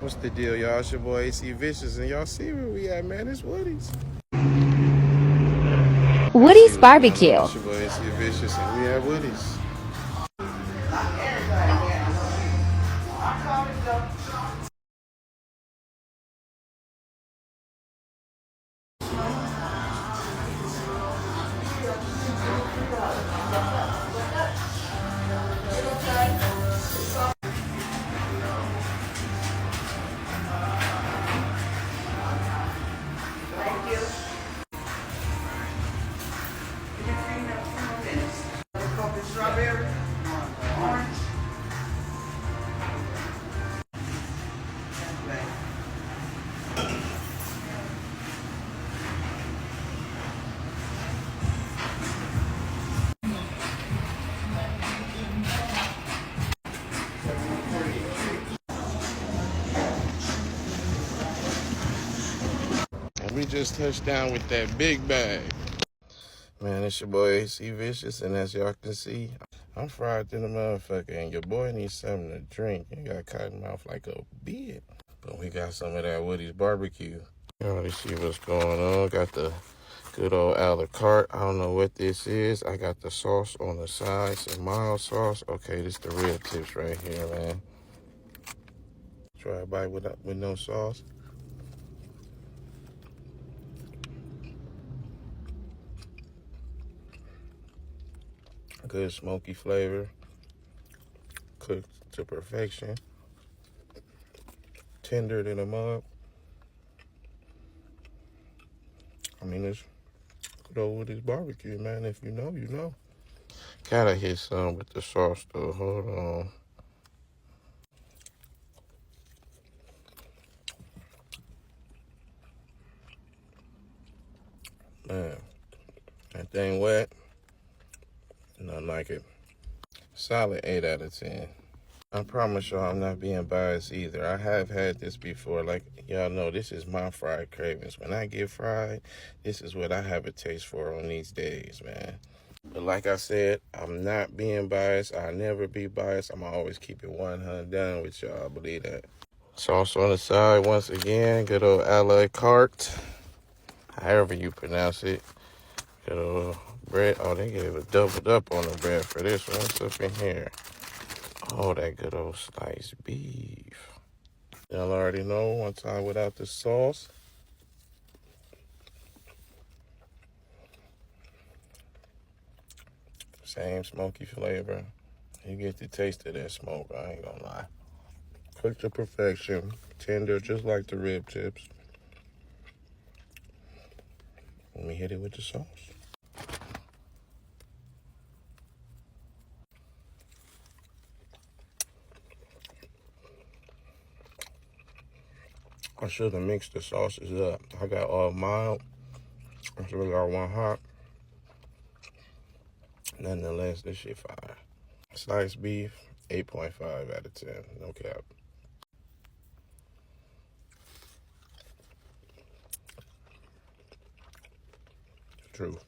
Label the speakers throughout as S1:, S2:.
S1: What's the deal, y'all? It's your boy Acvicious, and y'all see where we at, man. It's Woody's. Let's see
S2: Woody's
S1: what's going on.
S2: Barbecue.
S1: It's your boy Acvicious, and we at Woody's.
S3: Strawberry, orange.
S1: And we just touched down with that big bag. Man, it's your boy Acvicious, and as y'all can see, I'm fried to the motherfucker, and your boy needs something to drink. You got cotton mouth like a bee. But we got some of that Woody's barbecue. You already see what's going on. Got the good old a la carte. I don't know what this is. I got the sauce on the side, some mild sauce. Okay, this the real tips right here, man. Try a bite with no sauce. Good smoky flavor. Cooked to perfection. Tender than a mug. I mean, it's good old Woody's barbecue, man. If you know, you know. Gotta hit some with the sauce, though. Hold on. Man, that thing wet. Nothing like it. Solid 8 out of 10. I promise y'all I'm not being biased either. I have had this before. Like, y'all know, this is my fried cravings. When I get fried, this is what I have a taste for on these days, man. But like I said, I'm not being biased. I'll never be biased. I'm always keep it 100 done with y'all. I believe that. Sauce on the side once again. Good old a la carte. However you pronounce it. Good old bread. Oh, they gave it doubled up on the bread for this one. What's up in here? Oh, that good old sliced beef. Y'all already know, one time without the sauce. Same smoky flavor. You get the taste of that smoke, I ain't gonna lie. Cooked to perfection. Tender, just like the rib tips. Let me hit it with the sauce. I should have mixed the sauces up. I got all mild. I should have got one hot. Nonetheless, this shit fire. Sliced beef, 8.5 out of 10. No cap. True.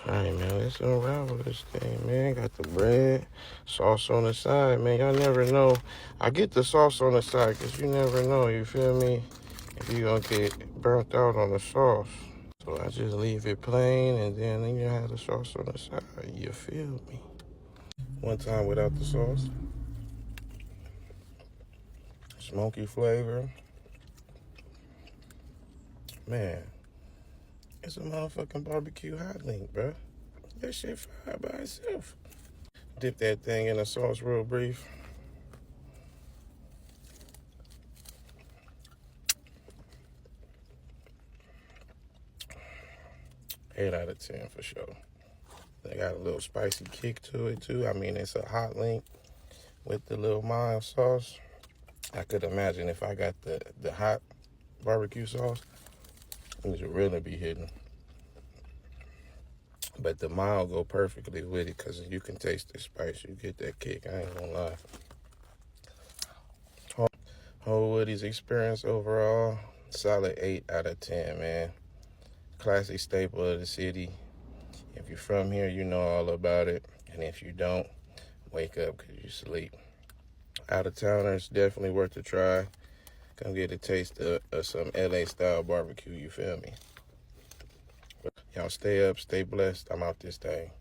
S1: All right, man, let's unravel this thing, man. Got the bread, sauce on the side, man. Y'all never know. I get the sauce on the side because you never know, you feel me? If you gonna get burnt out on the sauce. So I just leave it plain and then you have the sauce on the side. You feel me? One time without the sauce. Smoky flavor. Man, it's a motherfucking barbecue hot link, bro. That shit fried by itself. Dip that thing in the sauce real brief. 8 out of 10 for sure. They got a little spicy kick to it too. I mean, it's a hot link with the little mild sauce. I could imagine if I got the hot barbecue sauce, it would really be hitting. But the mild go perfectly with it because you can taste the spice. You get that kick. I ain't gonna lie. Whole Woody's experience overall, solid 8 out of 10, man. Classic staple of the city. If you're from here, you know all about it. And if you don't, wake up because you sleep. Out of towners, definitely worth a try. Come get a taste of some LA style barbecue, you feel me? Y'all stay up, stay blessed. I'm out this thing.